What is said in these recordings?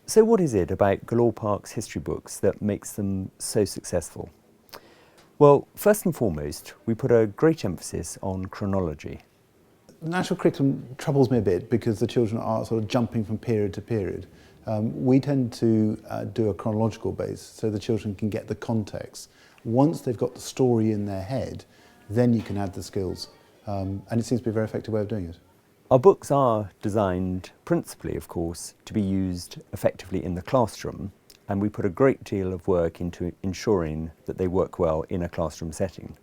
So what is it about Galore Park's history books that makes them so successful? Well, first and foremost, we put a great emphasis on chronology. Natural curriculum troubles me a bit because the children are sort of jumping from period to period. We tend to do a chronological base so the children can get the context. Once they've got the story in their head, then you can add the skills. And it seems to be a very effective way of doing it. Our books are designed principally, of course, to be used effectively in the classroom, and we put a great deal of work into ensuring that they work well in a classroom setting.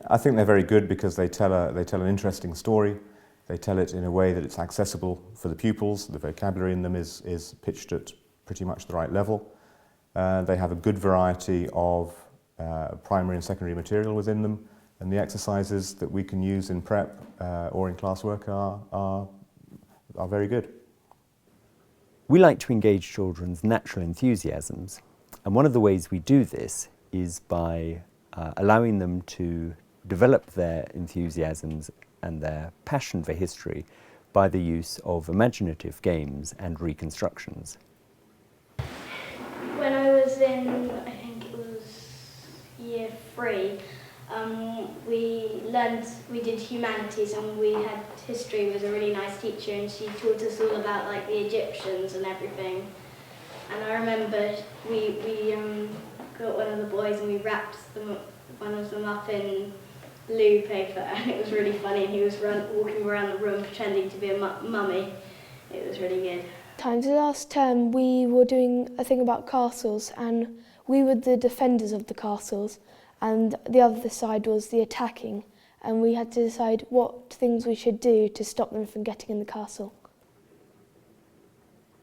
I think they're very good because they tell an interesting story. They tell it in a way that it's accessible for the pupils. The vocabulary in them is pitched at pretty much the right level. They have a good variety of primary and secondary material within them, and the exercises that we can use in prep or in classwork are very good. We like to engage children's natural enthusiasms, and one of the ways we do this is by allowing them to develop their enthusiasms and their passion for history by the use of imaginative games and reconstructions. When I was in, I think it was year 3, we did humanities, and we had history with a really nice teacher, and she taught us all about like the Egyptians and everything. And I remember we got one of the boys and we wrapped one of them up in blue paper, and it was really funny. He was walking around the room pretending to be a mummy. It was really good. Times last term we were doing a thing about castles, and we were the defenders of the castles and the other side was the attacking, and we had to decide what things we should do to stop them from getting in the castle.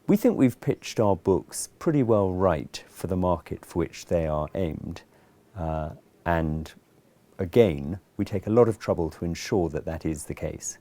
We think we've pitched our books pretty well right for the market for which they are aimed, and again we take a lot of trouble to ensure that that is the case.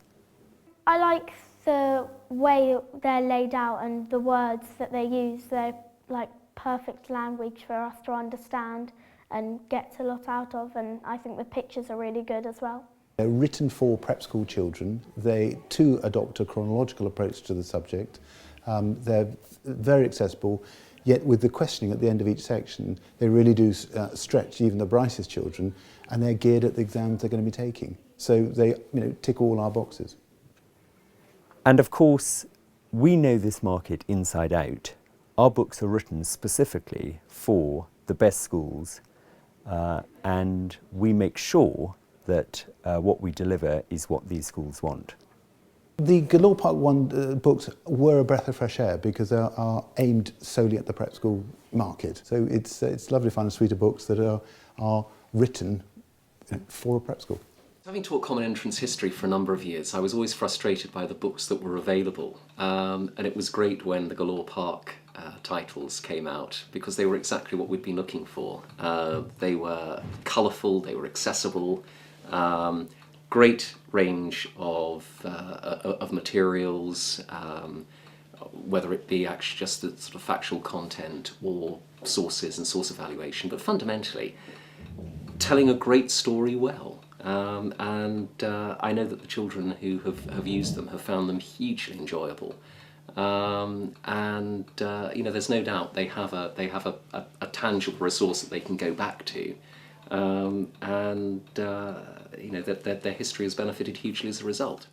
I like the way they're laid out and the words that they use. They're like perfect language for us to understand and get a lot out of, and I think the pictures are really good as well. They're written for prep school children. They too adopt a chronological approach to the subject. They're very accessible, yet with the questioning at the end of each section, they really do stretch even the brightest children, and they're geared at the exams they're going to be taking. So they tick all our boxes. And of course, we know this market inside out. Our books are written specifically for the best schools, and we make sure that what we deliver is what these schools want. The Galore Park books were a breath of fresh air because they are aimed solely at the prep school market. So it's lovely to find a suite of books that are written for a prep school. Having taught Common Entrance History for a number of years, I was always frustrated by the books that were available, and it was great when the Galore Park titles came out because they were exactly what we'd been looking for. They were colourful, they were accessible, great range of materials, whether it be actually just the sort of factual content or sources and source evaluation, but fundamentally telling a great story well. I know that the children who have used them have found them hugely enjoyable, there's no doubt they have a tangible resource that they can go back to, that their history has benefited hugely as a result.